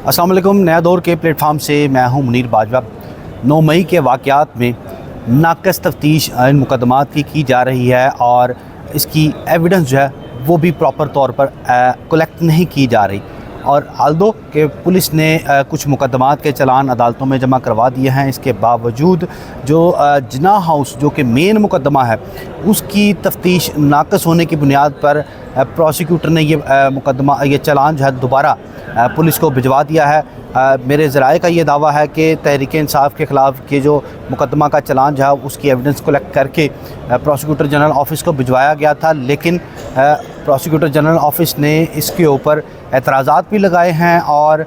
अस्सलाम वालेकुम। नया दौर के प्लेटफार्म से मैं हूं मुनीर बाजवा। 9 मई के वाक़यात में नाक़स तफ्तीश इन मुकदमात की जा रही है और इसकी एविडेंस जो है वो भी प्रॉपर तौर पर कलेक्ट नहीं की जा रही। और हालदो कि पुलिस ने कुछ मुकदमात के चलान अदालतों में जमा करवा दिए हैं, इसके बावजूद जो जिन्ना हाउस जो कि मेन मुकदमा है उसकी तफ्तीश नाक़स होने की बुनियाद पर प्रोसिक्यूटर ने ये चलान जो है दोबारा पुलिस को भिजवा दिया है। मेरे ज़राए का ये दावा है कि तहरीक इंसाफ के ख़िलाफ़ के जो मुकदमा का चलान जो है उसकी एविडेंस कलेक्ट करके प्रोसिक्यूटर जनरल ऑफ़िस को भिजवाया गया था, लेकिन प्रोसिक्यूटर जनरल ऑफ़िस ने इसके ऊपर एतराज़ात भी लगाए हैं और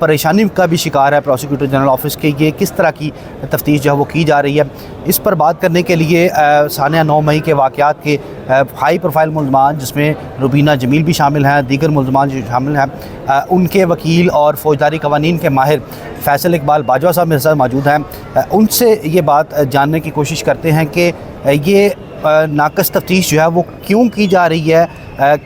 परेशानी का भी शिकार है प्रोसिक्यूटर जनरल ऑफ़िस के। ये किस तरह की तफ्तीश जो है वो की जा रही है, इस पर बात करने के लिए सानिया 9 मई के वाक़यात के हाई प्रोफाइल मुल्ज़मान जिसमें रुबीना जमील भी शामिल हैं, दीगर मुल्ज़मान जो शामिल हैं, उनके वकील और फ़ौजदारी क़वानीन के माहिर फैसल इकबाल बाजवा साहब मेरे साथ मौजूद हैं। उनसे ये बात जानने की कोशिश करते हैं कि ये नाक़स तफ्तीश जो है वो क्यों की जा रही है,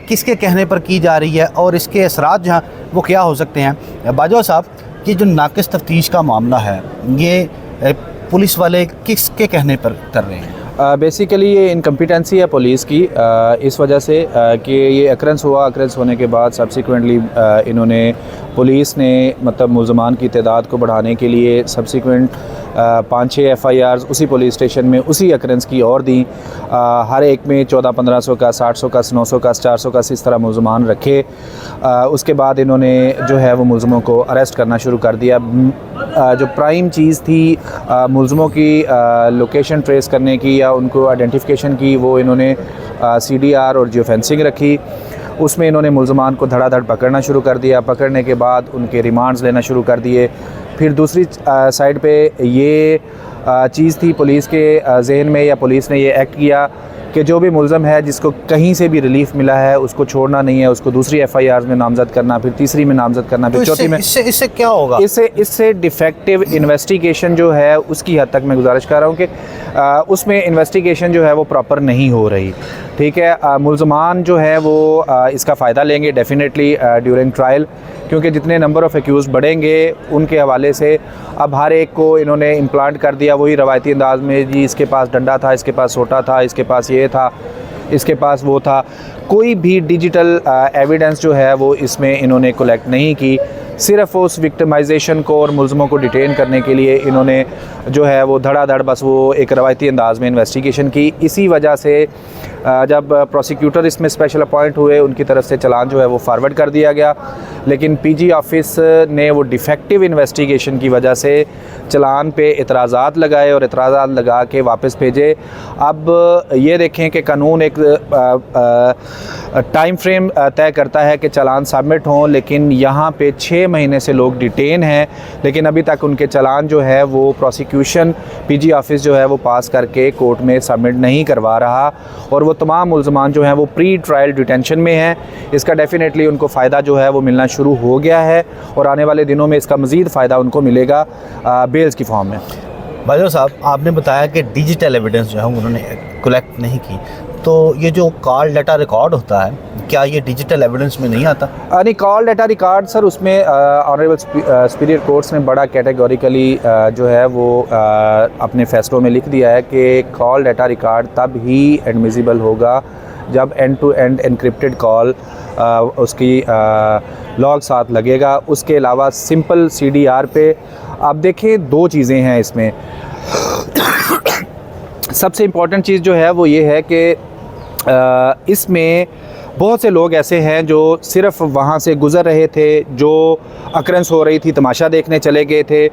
किसके कहने पर की जा रही है और इसके असरात जो हैं वो क्या हो सकते हैं। बाजवा साहब, ये जो नाक़स तफ्तीश का मामला है ये पुलिस वाले किसके कहने पर कर रहे हैं? बेसिकली ये इनकम्पिटेंसी है पुलिस की, इस वजह से कि ये अक्रेंस होने के बाद सब्सिक्वेंटली इन्होंने पुलिस ने मतलब मुल्ज़मान की तादाद को बढ़ाने के लिए सब्सिक्वेंट 5-6 FIRs उसी पुलिस स्टेशन में उसी अक्रेंस की और दी। हर एक में 1400-1500 का, 700 का, 900 का, 400 का इस तरह मुल्ज़मान रखे। उसके बाद इन्होंने जो है वो मुल्ज़मों को अरेस्ट करना शुरू कर दिया। जो प्राइम चीज़ थी मुल्ज़मों की लोकेशन ट्रेस करने की या उनको आइडेंटिफिकेशन की, वो इन्होंने CDR और जियो फेंसिंग रखी। उसमें इन्होंने मुल्ज़मान को धड़ाधड़ पकड़ना शुरू कर दिया। पकड़ने के बाद उनके रिमांड्स लेना शुरू कर दिए। फिर दूसरी साइड पे ये चीज़ थी पुलिस के जहन में, या पुलिस ने ये एक्ट किया कि जो भी मुल्ज़म है जिसको कहीं से भी रिलीफ मिला है उसको छोड़ना नहीं है, उसको दूसरी FIRs में नामज़द करना, फिर तीसरी में नामज़द करना, फिर चौथी में। इससे क्या होगा? इससे डिफेक्टिव इन्वेस्टिगेशन जो है उसकी हद तक मैं गुजारिश कर रहा हूँ कि उसमें इन्वेस्टिगेशन जो है वो प्रॉपर नहीं हो रही। ठीक है, मुल्ज़मान जो है वो इसका फ़ायदा लेंगे डेफिनेटली ड्यूरिंग ट्रायल, क्योंकि जितने नंबर ऑफ़ एक्यूज़ बढ़ेंगे उनके हवाले से अब हर एक को इन्होंने इम्प्लांट कर दिया वही रवायती अंदाज में, जी इसके पास डंडा था, इसके पास सोटा था, इसके पास ये था, इसके पास वो था। कोई भी डिजिटल एविडेंस जो है वो इसमें इन्होंने कलेक्ट नहीं की। सिर्फ़ उस विक्टिमाइजेशन को और मुल्ज़मों को डिटेन करने के लिए इन्होंने जो है वो धड़ाधड़ बस वो एक रवायती अंदाज में इन्वेस्टिगेशन की। इसी वजह से जब प्रोसिक्यूटर इसमें स्पेशल अपॉइंट हुए उनकी तरफ से चलान जो है वो फारवर्ड कर दिया गया, लेकिन PG ऑफिस ने वो डिफेक्टिव इन्वेस्टिगेशन की वजह से चलान पे एतराज़ात लगाए और एतराज़ात लगा के वापस भेजे। अब ये देखें कि कानून एक टाइम फ्रेम तय करता है कि चलान सबमिट हों, लेकिन यहाँ पे 6 महीने से लोग डिटेन हैं, लेकिन अभी तक उनके चलान जो है वो प्रोसिक्यूशन PG ऑफिस जो है वो पास करके कोर्ट में सबमिट नहीं करवा रहा और वो तमाम मुल्ज़मान जो हैं वो प्री ट्रायल डिटेंशन में हैं। इसका डेफिनेटली उनको फ़ायदा जो है वो मिलना शुरू हो गया है और आने वाले दिनों में इसका मज़ीद फ़ायदा उनको मिलेगा बेल्स की फॉर्म में। बाजवा साहब, आपने बताया कि डिजिटल एविडेंस जो है उन्होंने कलेक्ट नहीं की, तो ये जो कॉल डाटा रिकॉर्ड होता है क्या ये डिजिटल एविडेंस में नहीं आता? नहीं, कॉल डाटा रिकॉर्ड सर उसमें ऑनरेबल सुपीरियर कोर्ट्स ने बड़ा कैटेगोरिकली जो है वो अपने फ़ैसलों में लिख दिया है कि कॉल डाटा रिकॉर्ड तब ही एडमिसिबल होगा जब end to end encrypted call उसकी लॉग साथ लगेगा। उसके अलावा सिंपल CDR पे आप देखें 2 चीज़ें हैं इसमें। सबसे इम्पॉर्टेंट चीज़ जो है वो ये है कि इसमें बहुत से लोग ऐसे हैं जो सिर्फ वहाँ से गुज़र रहे थे, जो अक्रेंस हो रही थी तमाशा देखने चले गए थे,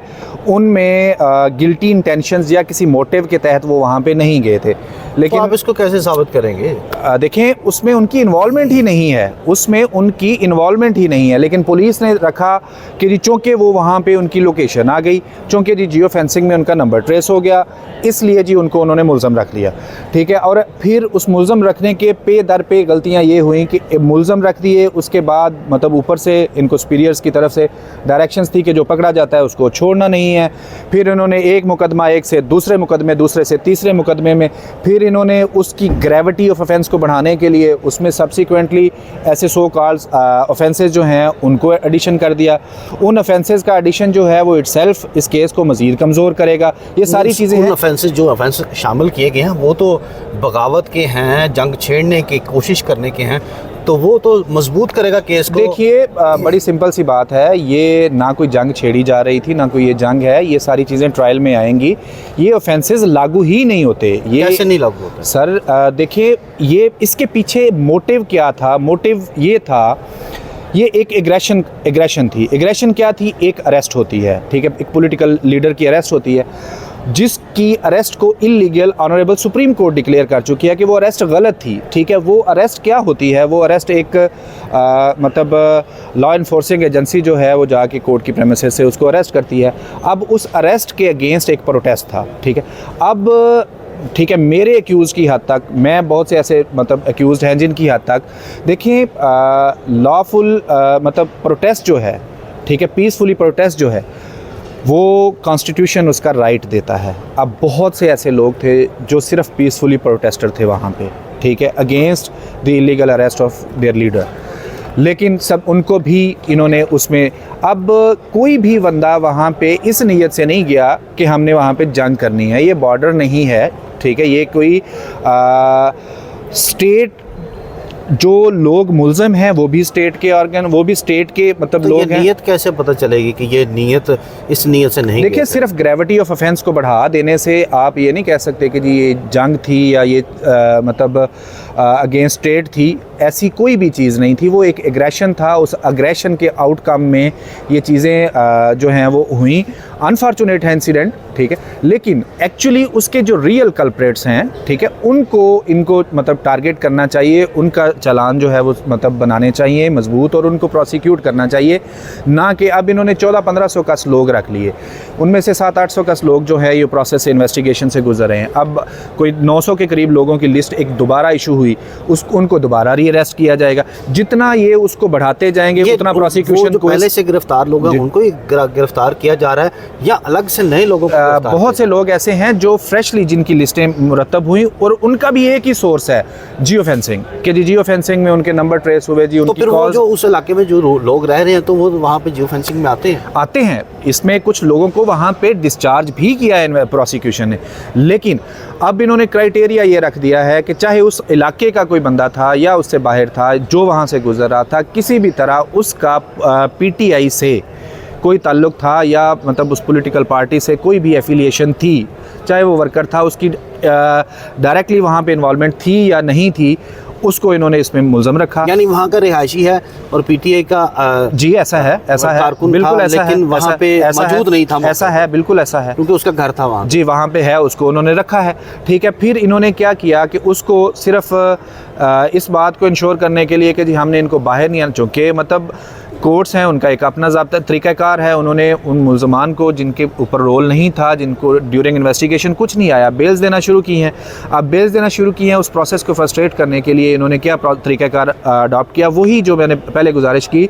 उनमें गिल्टी इंटेंशंस या किसी मोटिव के तहत वो वहाँ पे नहीं गए थे। लेकिन तो आप इसको कैसे साबित करेंगे? देखें उसमें उनकी इन्वॉल्वमेंट ही नहीं है, उसमें उनकी इन्वॉल्वमेंट ही नहीं है, लेकिन पुलिस ने रखा कि जी चूँकि वो वहाँ पे उनकी लोकेशन आ गई, चूँकि जी जियो फेंसिंग में उनका नंबर ट्रेस हो गया, इसलिए जी उनको उन्होंने मुल्ज़म रख लिया। ठीक है, और फिर उस मुल्ज़म रखने के पे दर पे गलतियाँ ये हुई कि मुल्ज़म रख दिए, उसके बाद मतलब ऊपर से इनको सुपीरियर्स की तरफ से डायरेक्शंस थी कि जो पकड़ा जाता है उसको छोड़ना नहीं है। फिर उन्होंने एक मुकदमा एक से दूसरे मुकदमे, दूसरे से तीसरे मुकदमे में, फिर फिर इन्होंने उसकी ग्रेविटी ऑफ ऑफेंस को बढ़ाने के लिए उसमें सब्सिक्वेंटली ऐसे सो कॉल्ड ऑफेंसेस जो हैं उनको एडिशन कर दिया। उन ऑफेंसेस का एडिशन जो है वो इटसेल्फ इस केस को मज़ीद कमज़ोर करेगा। ये सारी चीज़ें हैं। ऑफेंसेस जो ऑफेंस शामिल किए गए हैं वो तो बगावत के हैं, जंग छेड़ने की कोशिश करने के हैं, तो वो तो मजबूत करेगा केस को। देखिए बड़ी सिंपल सी बात है, ये ना कोई जंग छेड़ी जा रही थी, ना कोई ये जंग है। ये सारी चीज़ें ट्रायल में आएंगी। ये ऑफेंसेस लागू ही नहीं होते। ये कैसे नहीं लागू होते सर? देखिए ये इसके पीछे मोटिव क्या था? मोटिव ये था, ये एक एग्रेशन थी। एग्रेशन क्या थी? एक अरेस्ट होती है, ठीक है, एक पॉलिटिकल लीडर की अरेस्ट होती है, जिसकी अरेस्ट को illegal honourable supreme court declare कर चुकी है कि वो अरेस्ट गलत थी, ठीक है। वो अरेस्ट क्या होती है? वो अरेस्ट एक मतलब लॉ इन्फोर्सिंग एजेंसी जो है वो जाके कोर्ट की प्रेमिसेस से उसको अरेस्ट करती है। अब उस अरेस्ट के अगेंस्ट एक प्रोटेस्ट था, ठीक है। अब ठीक है, मेरे एक्यूज़ की हद तक, मैं बहुत से ऐसे मतलब एक्यूज़ हैं जिनकी हद तक देखिए लॉफुल मतलब प्रोटेस्ट जो है, ठीक है, पीसफुली प्रोटेस्ट जो है वो कॉन्स्टिट्यूशन उसका राइट देता है। अब बहुत से ऐसे लोग थे जो सिर्फ पीसफुली प्रोटेस्टर थे वहाँ पे, ठीक है, against the illegal arrest of their leader, लेकिन सब उनको भी इन्होंने उसमें, अब कोई भी बंदा वहाँ पे इस नीयत से नहीं गया कि हमने वहाँ पे जंग करनी है। ये बॉर्डर नहीं है, ठीक है, ये कोई स्टेट, जो लोग मुल्ज़म हैं वो भी स्टेट के ऑर्गन, वो भी स्टेट के मतलब तो लोग हैं। नीयत कैसे पता चलेगी कि ये नीयत इस नीयत से नहीं? देखिए सिर्फ ग्रेविटी ऑफ ऑफेंस को बढ़ा देने से आप ये नहीं कह सकते कि जी ये जंग थी या ये मतलब अगेंस्ट स्टेट थी। ऐसी कोई भी चीज़ नहीं थी, वो एक एग्रेशन था। उस एग्रेशन के आउटकम में ये चीज़ें जो हैं वो हुई। अनफॉर्चुनेट है इंसिडेंट, ठीक है, लेकिन एक्चुअली उसके जो रियल कल्प्रेट्स हैं, ठीक है, इनको मतलब टारगेट करना चाहिए, उनका चालान जो है वो मतलब बनाने चाहिए मजबूत, और उनको प्रोसिक्यूट करना चाहिए, ना कि अब इन्होंने 1400-1500 कस लोग रख लिए, उनमें से 700-800 कस लोग जो है ये प्रोसेस से इन्वेस्टिगेशन से गुजर रहे हैं। अब कोई 900 के करीब लोगों की लिस्ट एक दोबारा इशू हुई, उनको दोबारा रीअरेस्ट किया जाएगा। जितना ये उसको बढ़ाते जाएंगे उतना प्रोसिक्यूशन को, पहले से गिरफ्तार लोग हैं उनको ही गिरफ्तार किया जा रहा है या अलग से नए लोगों को? बहुत से लोग ऐसे हैं जो फ्रेशली जिनकी लिस्टें मुरतब हुई, और उनका भी एक ही सोर्स है जियो फेंसिंग, कि जी जियो फेंसिंग में उनके नंबर ट्रेस हुए जी, उनकी कॉल। जो उस इलाके में जो लोग रह रहे हैं तो वो वहाँ पे जियो फेंसिंग में आते हैं। इसमें कुछ लोगों को वहाँ पे डिस्चार्ज भी किया है प्रोसिक्यूशन ने, लेकिन अब इन्होंने क्राइटेरिया ये रख दिया है कि चाहे उस इलाके का कोई बंदा था या उससे बाहर था जो वहाँ से गुजर रहा था, किसी भी तरह उसका पीटीआई से कोई ताल्लुक़ था या मतलब उस पॉलिटिकल पार्टी से कोई भी एफिलिएशन थी, चाहे वो वर्कर था, उसकी डायरेक्टली वहाँ पे इन्वॉल्वमेंट थी या नहीं थी, उसको इन्होंने इसमें मुल्ज़म रखा। यानी वहाँ का रिहायशी है और पीटीआई का जी ऐसा है बिल्कुल ऐसा है, लेकिन वहाँ पे मौजूद नहीं था, ऐसा है, बिल्कुल ऐसा है, क्योंकि उसका घर था वहाँ जी, वहाँ पे है, उसको उन्होंने रखा है, ठीक है। फिर इन्होंने क्या किया कि उसको सिर्फ इस बात को इंश्योर करने के लिए कि जी हमने इनको बाहर नहीं आना, चूँकि मतलब कोर्ट्स हैं, उनका एक अपना ज़ाब्ता तरीक़ाकार है, उन्होंने उन मुल्ज़मान को जिनके ऊपर रोल नहीं था, जिनको ड्यूरिंग इन्वेस्टिगेशन कुछ नहीं आया, बेल्स देना शुरू की हैं। अब बेल्स देना शुरू की हैं, उस प्रोसेस को फ्रस्ट्रेट करने के लिए इन्होंने क्या तरीक़ाकार अडॉप्ट किया, वही जो मैंने पहले गुजारिश की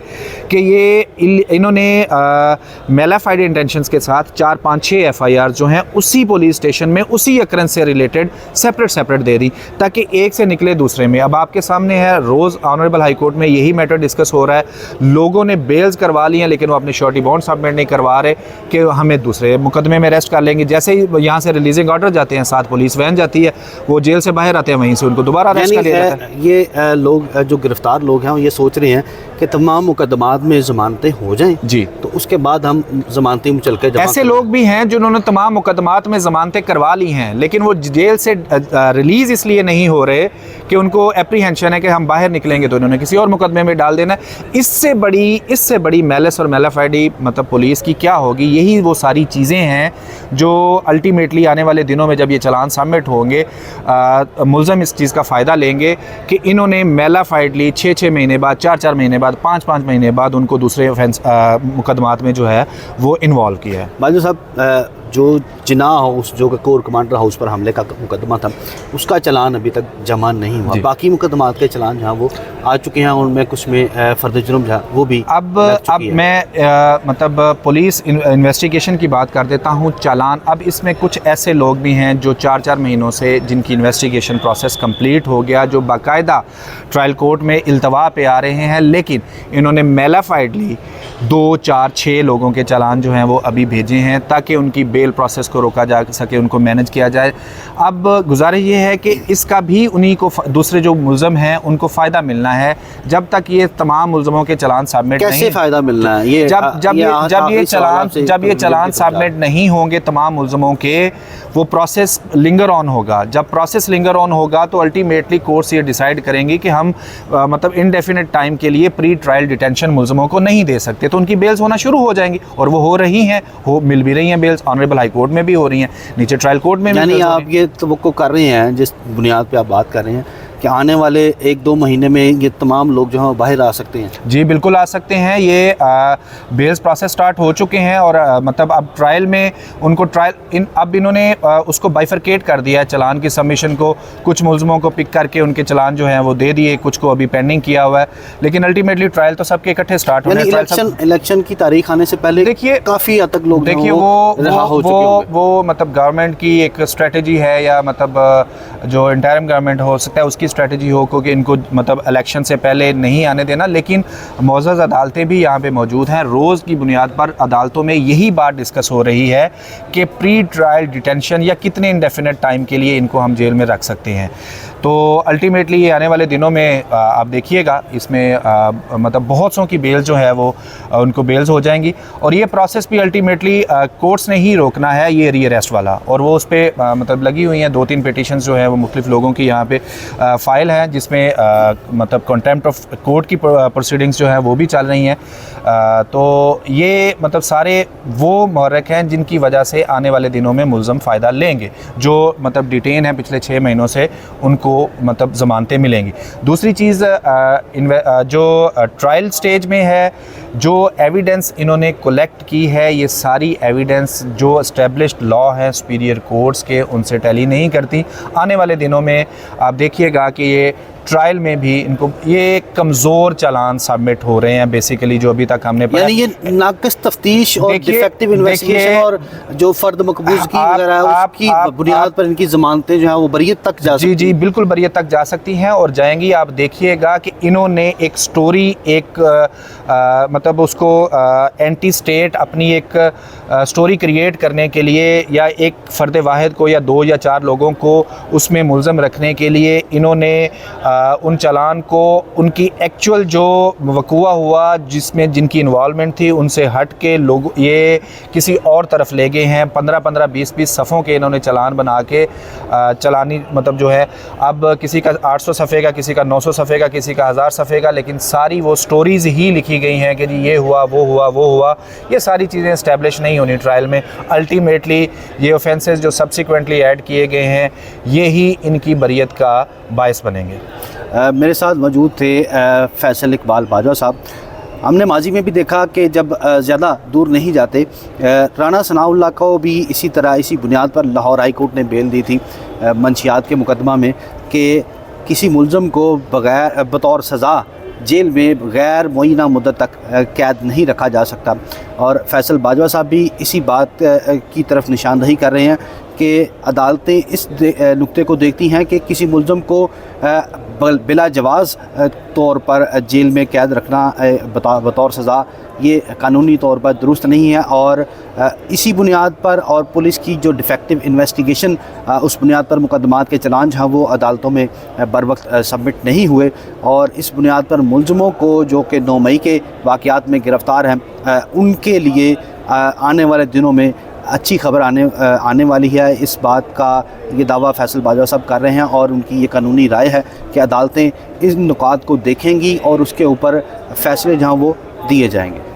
कि ये इन्होंने मेलाफाइड इंटेंशंस के साथ 4, 5, 6 FIR जो हैं उसी पुलिस स्टेशन में उसी अकरेंस से रिलेटेड सेपरेट दे दी, ताकि एक से निकले दूसरे में। अब आपके सामने है, रोज़ ऑनरेबल हाई कोर्ट में यही मैटर डिस्कस हो रहा है, लोगों ने बेल्स करवा ली हैं लेकिन वो अपने श्योरिटी बॉन्ड सबमिट नहीं करवा रहे कि हमें दूसरे मुकदमे में अरेस्ट कर लेंगे। जैसे ही यहाँ से रिलीजिंग ऑर्डर जाते हैं, 7 पुलिस वैन जाती है, वो जेल से बाहर आते हैं, वहीं से उनको दोबारा अरेस्ट कर लिया जाता है। ये लोग जो गिरफ्तार लोग हैं ये सोच रहे हैं कि तमाम मुकदमात में ज़मानतें हो जाएं जी, तो उसके बाद हम ज़मानती मुचलके जमा। ऐसे लोग भी हैं जिन्होंने तमाम मुकदमात में ज़मानतें करवा ली हैं, लेकिन वो जेल से रिलीज़ इसलिए नहीं हो रहे कि उनको एप्रीहेंशन है कि हम बाहर निकलेंगे तो इन्होंने किसी और मुकदमे में डाल देना है। इससे बड़ी मेलिस और मेलाफाइडी मतलब पुलिस की क्या होगी? यही वो सारी चीज़ें हैं जो अल्टीमेटली आने वाले दिनों में जब ये चालान सबमिट होंगे, मुल्ज़म इस चीज़ का फ़ायदा लेंगे कि इन्होंने मेलाफाइडली 6-6 महीने बाद, 4-4 महीने बाद, 5-5 महीने बाद उनको दूसरे ऑफेंस मुकदमात में जो है वो इन्वॉल्व किया है। बाजू साहब, जो जिना हाउस जो कोर कमांडर हाउस पर हमले का मुकदमा था उसका चलान अभी तक जमा नहीं हुआ। बाकी मुकदमात के चलान जहाँ वो आ चुके हैं, उनमें कुछ में फ़र्द जुर्म जहाँ वो भी अब मैं मतलब पुलिस इन्वेस्टिगेशन की बात कर देता हूँ। चालान अब इसमें कुछ ऐसे लोग भी हैं जो 4-4 महीनों से जिनकी इन्वेस्टिगेशन प्रोसेस कंप्लीट हो गया, जो बाकायदा ट्रायल कोर्ट में इल्तवा पे आ रहे हैं, लेकिन इन्होंने मेलाफाइडली 2, 4, 6 लोगों के चालान जो हैं वो अभी भेजे हैं ताकि उनकी बेल प्रोसेस को रोका जा सके, उनको मैनेज किया जाए। अब गुजारिश ये है कि इसका भी उन्हीं को दूसरे जो मुलज़म हैं उनको फ़ायदा मिलना है। जब तक ये तमाम मुलज़मों के चालान सबमिट कैसे फ़ायदा मिलना है, ये जब ये चालान सबमिट नहीं होंगे तमाम मुलज़मों के, वो प्रोसेस लिंगर ऑन होगा। जब प्रोसेस लिंगर ऑन होगा तो अल्टीमेटली कोर्ट्स ये डिसाइड करेंगे कि हम मतलब इनडेफिनेट टाइम के लिए प्री ट्रायल डिटेंशन मुलज़मों को नहीं दे सकते, तो उनकी बेल्स होना शुरू हो जाएंगी और वो हो रही हैं, मिल भी रही हैं बेल्स। ऑनरेबल हाई कोर्ट में भी हो रही हैं, नीचे ट्रायल कोर्ट में भी। यानी आप ये तवक्को कर रहे हैं जिस बुनियाद पे आप बात कर रहे हैं कि आने वाले 1-2 महीने में ये तमाम लोग जो हैं बाहर आ सकते हैं? जी बिल्कुल आ सकते हैं। ये बेल्स प्रोसेस स्टार्ट हो चुके हैं और मतलब अब ट्रायल में उनको अब इन्होंने उसको बाइफरकेट कर दिया है चालान की सबमिशन को। कुछ मुलज़मों को पिक करके उनके चालान जो हैं वो दे दिए, कुछ को अभी पेंडिंग किया हुआ है, लेकिन अल्टीमेटली ट्रायल तो सबके इकट्ठे स्टार्ट होने हैं। इलेक्शन की तारीख आने से पहले देखिए काफ़ी हद तक लोग देखिए वो मतलब गवर्नमेंट की एक स्ट्रेटजी है, या मतलब जो इंटरिम गवर्नमेंट हो सकता है उसकी स्ट्रेटजी हो कि इनको मतलब इलेक्शन से पहले नहीं आने देना। लेकिन मौजूद अदालतें भी यहाँ पे मौजूद हैं। रोज़ की बुनियाद पर अदालतों में यही बात डिस्कस हो रही है कि प्री ट्रायल डिटेंशन या कितने इंडेफिनेट टाइम के लिए इनको हम जेल में रख सकते हैं। तो अल्टीमेटली ये आने वाले दिनों में आप देखिएगा इसमें मतलब बहुत सौ की बेल जो है वो उनको बेल्स हो जाएंगी और ये प्रोसेस भी अल्टीमेटली कोर्ट्स ने ही रोकना है, ये री अरेस्ट वाला। और वो उस पर मतलब लगी हुई हैं 2-3 पिटिशंस जो है वो मुख्तलिफ लोगों की यहाँ पे फाइल है, जिसमें मतलब कंटेम्प्ट ऑफ कोर्ट की प्रोसीडिंग्स जो है वो भी चल रही हैं। तो ये मतलब सारे वो महरक हैं जिनकी वजह से आने वाले दिनों में मुलज़म फ़ायदा लेंगे। जो मतलब डिटेन है पिछले 6 महीनों से उनको मतलब ज़मानतें मिलेंगी। दूसरी चीज़ जो ट्रायल स्टेज में है, जो एविडेंस इन्होंने कलेक्ट की है, ये सारी एविडेंस जो एस्टेब्लिश्ड लॉ है सुपीरियर कोर्ट्स के उनसे टैली नहीं करती। आने वाले दिनों में आप देखिएगा कि ये ट्रायल में भी इनको ये कमज़ोर चालान सबमिट हो रहे हैं बेसिकली, जो अभी तक हमने यानी ये नाक़िस तफ्तीश और डिफेक्टिव इन्वेस्टिगेशन और जो फ़र्द मकबूज़ की वगैरह उसकी बुनियाद पर इनकी ज़मानतें जो हैं वो बरियत तक जा सकती हैं। जी बिल्कुल बरियत तक जा सकती हैं और जाएंगी। आप देखिएगा कि इन्होंने एक स्टोरी मतलब उसको एंटी स्टेट अपनी एक स्टोरी क्रिएट करने के लिए या एक फ़र्द वाहिद को या 2 या 4 लोगों को उसमें मुलज़म रखने के लिए इन्होंने उन चालान को उनकी एक्चुअल जो वक़ुआ हुआ जिसमें जिनकी इन्वॉल्वमेंट थी उनसे हट के लोग ये किसी और तरफ ले गए हैं। 15-15, 20-20 सफ़ों के इन्होंने चालान बना के चालानी मतलब जो है अब किसी का 800 सफ़े का, किसी का 900 सफ़े का, किसी का 1000 सफ़े का, लेकिन सारी वो स्टोरीज़ ही लिखी गई हैं कि जी ये हुआ वो हुआ वो हुआ। ये सारी चीज़ें इस्टेब्लिश नहीं होनी ट्रायल में। अल्टीमेटली ये ऑफेंसेस जो सब्सिक्वेंटली ऐड किए गए हैं ये ही इनकी बरियत का बायस बनेंगे। मेरे साथ मौजूद थे फैसल इकबाल बाजवा साहब। हमने माजी में भी देखा कि जब ज़्यादा दूर नहीं जाते राना सनाउल्लाह को भी इसी तरह इसी बुनियाद पर लाहौर हाई कोर्ट ने बेल दी थी मंशियात के मुकदमा में कि किसी मुलज़म को बग़ैर बतौर सज़ा जेल में गैर मुअय्यना मुद्दत तक कैद नहीं रखा जा सकता। और फैसल बाजवा साहब भी इसी बात की तरफ निशानदही कर रहे हैं कि अदालतें इस नुक्ते को देखती हैं कि किसी मुलज़म को बिला जवाज़ तौर पर जेल में कैद रखना बतौर सज़ा ये कानूनी तौर पर दुरुस्त नहीं है। और इसी बुनियाद पर और पुलिस की जो डिफेक्टिव इन्वेस्टिगेशन उस बुनियाद पर मुकदमात के चलान जहाँ वो अदालतों में बर वक्त सबमिट नहीं हुए और इस बुनियाद पर मुलज़मों को जो कि 9 मई के वाक़यात में गिरफ़्तार हैं उनके लिए आने वाले दिनों में अच्छी खबर आने वाली है। इस बात का ये दावा फैसल बाजवा साहब कर रहे हैं और उनकी ये कानूनी राय है कि अदालतें इन नुकात को देखेंगी और उसके ऊपर फ़ैसले जहाँ वो दिए जाएंगे।